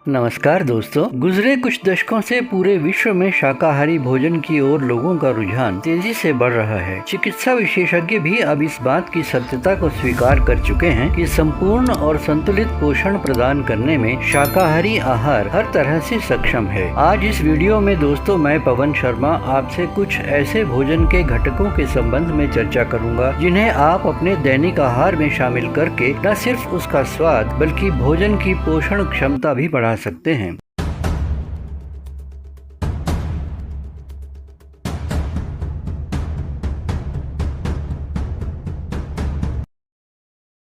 नमस्कार दोस्तों, गुजरे कुछ दशकों से पूरे विश्व में शाकाहारी भोजन की ओर लोगों का रुझान तेजी से बढ़ रहा है। चिकित्सा विशेषज्ञ भी अब इस बात की सत्यता को स्वीकार कर चुके हैं कि संपूर्ण और संतुलित पोषण प्रदान करने में शाकाहारी आहार हर तरह से सक्षम है। आज इस वीडियो में दोस्तों मैं पवन शर्मा आपसे कुछ ऐसे भोजन के घटकों के संबंध में चर्चा करूंगा जिन्हें आप अपने दैनिक आहार में शामिल करके न सिर्फ उसका स्वाद बल्कि भोजन की पोषण क्षमता भी बढ़ा सकते हैं।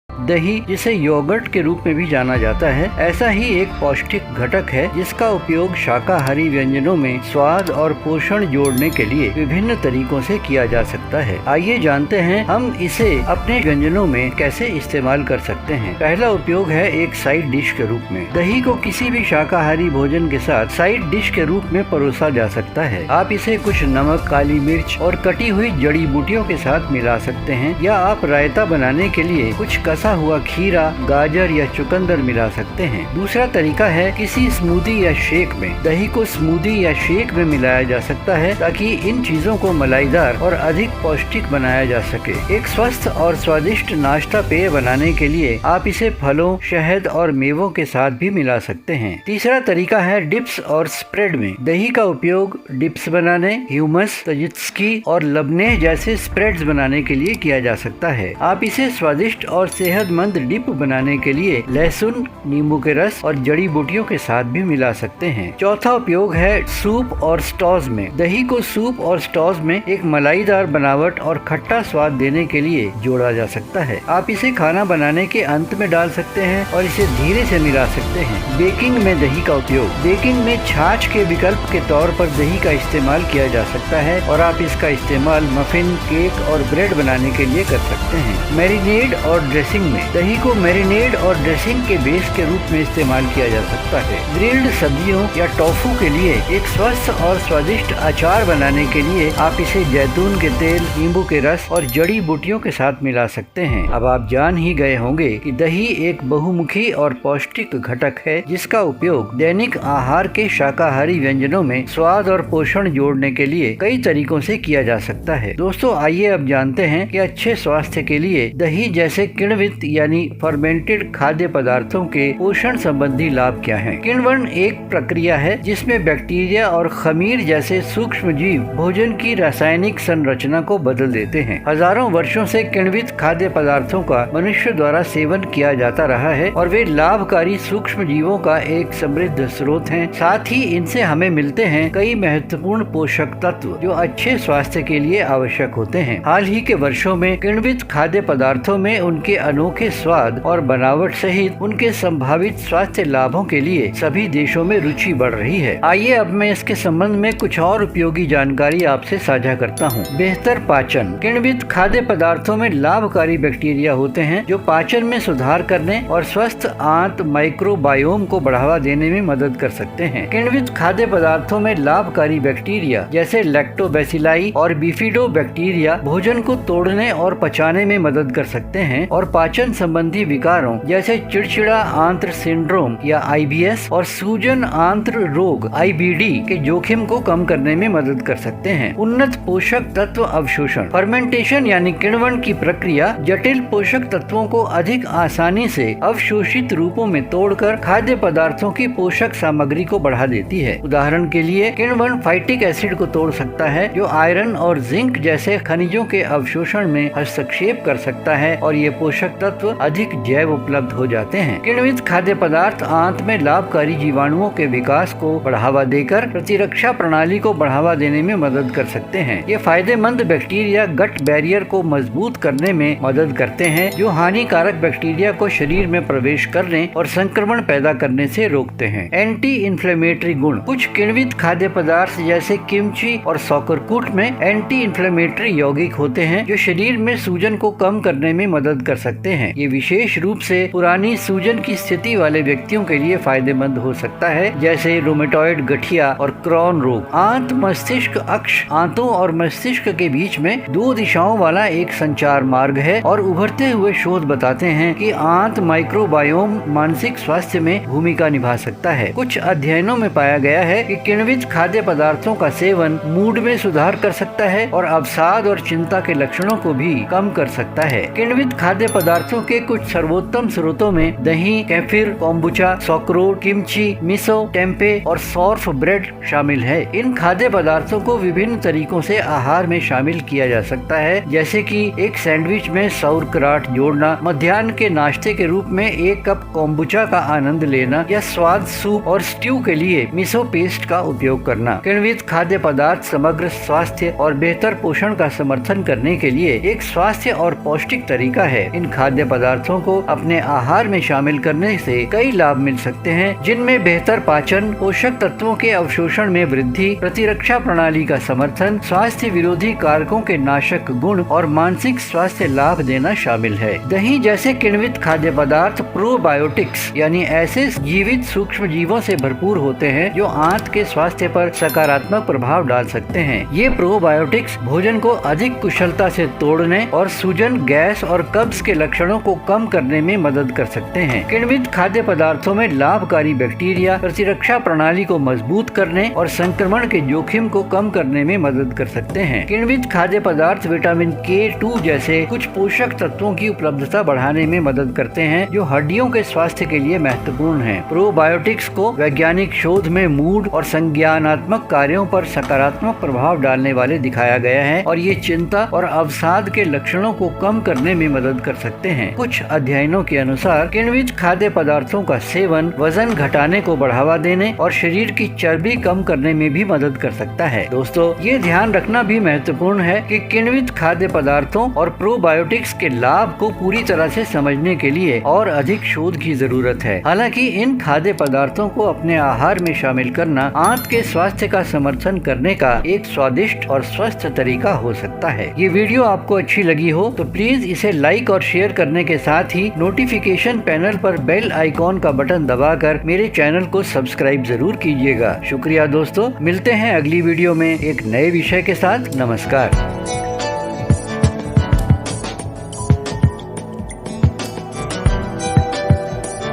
दही, जिसे योगर्ट के रूप में भी जाना जाता है, ऐसा ही एक पौष्टिक घटक है जिसका उपयोग शाकाहारी व्यंजनों में स्वाद और पोषण जोड़ने के लिए विभिन्न तरीकों से किया जा सकता है। आइए जानते हैं हम इसे अपने व्यंजनों में कैसे इस्तेमाल कर सकते हैं। पहला उपयोग है एक साइड डिश के रूप में। दही को किसी भी शाकाहारी भोजन के साथ साइड डिश के रूप में परोसा जा सकता है। आप इसे कुछ नमक, काली मिर्च और कटी हुई जड़ी बूटियों के साथ मिला सकते हैं, या आप रायता बनाने के लिए कुछ कसा हुआ खीरा, गाजर या चुकंदर मिला सकते हैं। दूसरा तरीका है किसी स्मूदी या शेक में। दही को स्मूदी या शेक में मिलाया जा सकता है ताकि इन चीजों को मलाईदार और अधिक पौष्टिक बनाया जा सके। एक स्वस्थ और स्वादिष्ट नाश्ता पेय बनाने के लिए आप इसे फलों, शहद और मेवों के साथ भी मिला सकते हैं। तीसरा तरीका है डिप्स और स्प्रेड में। दही का उपयोग डिप्स बनाने, ह्यूमस, तजित्स्की और लबनेह जैसे स्प्रेड्स बनाने के लिए किया जा सकता है। आप इसे स्वादिष्ट और सेहतमंद डिप बनाने के लिए लहसुन, नींबू के रस और जड़ी बूटियों के साथ भी मिला सकते हैं। चौथा उपयोग है सूप और स्टॉज में। दही को सूप और स्टॉज में एक मलाईदार बनावट और खट्टा स्वाद देने के लिए जोड़ा जा सकता है। आप इसे खाना बनाने के अंत में डाल सकते हैं और इसे धीरे से मिला सकते हैं। बेकिंग में दही का उपयोग। बेकिंग में छाछ के विकल्प के तौर पर दही का इस्तेमाल किया जा सकता है और आप इसका इस्तेमाल मफिन, केक और ब्रेड बनाने के लिए कर सकते हैं। मैरिनेड और ड्रेसिंग में। दही को मैरिनेड और ड्रेसिंग के बेस के रूप में इस्तेमाल किया जा सकता है। ग्रिल्ड सब्जियों या टोफू के लिए एक स्वस्थ और स्वादिष्ट अचार बनाने के लिए आप इसे जैतून के तेल, नींबू के रस और जड़ी बूटियों के साथ मिला सकते हैं। अब आप जान ही गए होंगे कि दही एक बहुमुखी और पौष्टिक घटक है जिसका उपयोग दैनिक आहार के शाकाहारी व्यंजनों में स्वाद और पोषण जोड़ने के लिए कई तरीकों से किया जा सकता है। दोस्तों आइए अब जानते हैं कि अच्छे स्वास्थ्य के लिए दही जैसे किण्वित यानी फर्मेंटेड खाद्य पदार्थों के पोषण संबंधी लाभ क्या हैं। किण्वन एक प्रक्रिया है जिसमें बैक्टीरिया और खमीर जैसे सूक्ष्म जीव भोजन की रासायनिक संरचना को बदल देते हैं। हजारों वर्षों से किण्वित खाद्य पदार्थों का मनुष्य द्वारा सेवन किया जाता रहा है और वे लाभकारी सूक्ष्म जीवों का एक समृद्ध स्रोत हैं। साथ ही इनसे हमें मिलते हैं कई महत्वपूर्ण पोषक तत्व जो अच्छे स्वास्थ्य के लिए आवश्यक होते हैं। हाल ही के वर्षों में किण्वित खाद्य पदार्थों में उनके अनोखे स्वाद और बनावट सहित उनके संभावित स्वास्थ्य लाभों के लिए सभी देशों में रुचि बढ़ रही है। आइए अब मैं इसके संबंध में कुछ और उपयोगी जानकारी आपसे साझा करता हूँ। बेहतर पाचन। किण्वित खाद्य पदार्थों में लाभकारी बैक्टीरिया होते हैं जो पाचन में सुधार करने और स्वस्थ आंत माइक्रोबायोम को बढ़ावा देने में मदद कर सकते हैं। किण्वित खाद्य पदार्थों में लाभकारी बैक्टीरिया जैसे लैक्टोबैसिलाई और बिफिडोबैक्टीरिया भोजन को तोड़ने और पचाने में मदद कर सकते हैं और पाचन संबंधी विकारों जैसे चिड़चिड़ा आंत्र सिंड्रोम या IBS और सूजन आंत्र रोग IBD के जोखिम को कम करने में मदद कर सकते हैं। उन्नत पोषक तत्व अवशोषण। फर्मेंटेशन यानी किण्वन की प्रक्रिया जटिल पोषक तत्वों को अधिक आसानी से अवशोषित रूपों में तोड़कर खाद्य पदार्थों की पोषक सामग्री को बढ़ा देती है। उदाहरण के लिए किण्वन फाइटिक एसिड को तोड़ सकता है जो आयरन और जिंक जैसे खनिजों के अवशोषण में हस्तक्षेप कर सकता है और ये पोषक तत्व अधिक जैव उपलब्ध हो जाते हैं। किण्वित खाद्य पदार्थ आंत में लाभकारी जीवाणुओं के विकास को बढ़ावा देकर प्रतिरक्षा प्रणाली को बढ़ावा देने में मदद कर सकते हैं। ये फायदेमंद बैक्टीरिया गट बैरियर को मजबूत करने में मदद करते हैं जो हानिकारक बैक्टीरिया को शरीर में प्रवेश करने और संक्रमण पैदा करने से रोकते हैं। एंटी इन्फ्लेमेटरी गुण। कुछ किण्वित खाद्य पदार्थ जैसे किमची और सौकरकूट में एंटी इन्फ्लेमेटरी यौगिक होते हैं जो शरीर में सूजन को कम करने में मदद कर सकते हैं। हैं। ये विशेष रूप से पुरानी सूजन की स्थिति वाले व्यक्तियों के लिए फायदेमंद हो सकता है, जैसे रोमेटॉइड गठिया और क्रॉन रोग। आंत मस्तिष्क अक्ष आंतों और मस्तिष्क के बीच में 2 दिशाओं वाला एक संचार मार्ग है और उभरते हुए शोध बताते हैं कि आंत माइक्रोबायोम मानसिक स्वास्थ्य में भूमिका निभा सकता है। कुछ अध्ययनों में पाया गया है कि किण्वित खाद्य पदार्थों का सेवन मूड में सुधार कर सकता है और अवसाद और चिंता के लक्षणों को भी कम कर सकता है। किण्वित खाद्य पदार्थों के कुछ सर्वोत्तम स्रोतों में दही, kefir, kombucha, sauerkraut, kimchi, miso, tempeh और सौर्फ ब्रेड शामिल है। इन खाद्य पदार्थों को विभिन्न तरीकों से आहार में शामिल किया जा सकता है, जैसे कि एक सैंडविच में सौरक्राट जोड़ना, मध्याह्न के नाश्ते के रूप में 1 कप कोम्बुचा का आनंद लेना या स्वाद सूप और स्ट्यू के लिए मिसो पेस्ट का उपयोग करना। किण्वित खाद्य पदार्थ समग्र स्वास्थ्य और बेहतर पोषण का समर्थन करने के लिए एक स्वास्थ्य और पौष्टिक तरीका है। इन खाद्य पदार्थों को अपने आहार में शामिल करने से कई लाभ मिल सकते हैं, जिनमें बेहतर पाचन, पोषक तत्वों के अवशोषण में वृद्धि, प्रतिरक्षा प्रणाली का समर्थन, स्वास्थ्य विरोधी कारकों के नाशक गुण और मानसिक स्वास्थ्य लाभ देना शामिल है। दही जैसे किण्वित खाद्य पदार्थ प्रोबायोटिक्स यानी ऐसे जीवित सूक्ष्म जीवों से भरपूर होते हैं जो आंत के स्वास्थ्य पर सकारात्मक प्रभाव डाल सकते हैं। ये प्रोबायोटिक्स भोजन को अधिक कुशलता से तोड़ने और सूजन, गैस और कब्ज के लक्षणों को कम करने में मदद कर सकते हैं। किण्वित खाद्य पदार्थों में लाभकारी बैक्टीरिया प्रतिरक्षा प्रणाली को मजबूत करने और संक्रमण के जोखिम को कम करने में मदद कर सकते हैं। किण्वित खाद्य पदार्थ विटामिन K2 जैसे कुछ पोषक तत्वों की उपलब्धता बढ़ाने में मदद करते हैं, जो हड्डियों के स्वास्थ्य के लिए महत्वपूर्ण है। प्रोबायोटिक्स को वैज्ञानिक शोध में मूड और संज्ञानात्मक कार्यों पर सकारात्मक प्रभाव डालने वाले दिखाया गया है और ये चिंता और अवसाद के लक्षणों को कम करने में मदद कर सकते हैं। कुछ अध्ययनों के अनुसार किण्वित खाद्य पदार्थों का सेवन वजन घटाने को बढ़ावा देने और शरीर की चर्बी कम करने में भी मदद कर सकता है। दोस्तों, ये ध्यान रखना भी महत्वपूर्ण है कि किण्वित खाद्य पदार्थों और प्रोबायोटिक्स के लाभ को पूरी तरह से समझने के लिए और अधिक शोध की जरूरत है। हालांकि इन खाद्य पदार्थों को अपने आहार में शामिल करना आंत के स्वास्थ्य का समर्थन करने का एक स्वादिष्ट और स्वस्थ तरीका हो सकता है। ये वीडियो आपको अच्छी लगी हो तो प्लीज इसे लाइक और शेयर करने के साथ ही नोटिफिकेशन पैनल पर बेल आइकॉन का बटन दबाकर मेरे चैनल को सब्सक्राइब जरूर कीजिएगा। शुक्रिया दोस्तों, मिलते हैं अगली वीडियो में एक नए विषय के साथ। नमस्कार।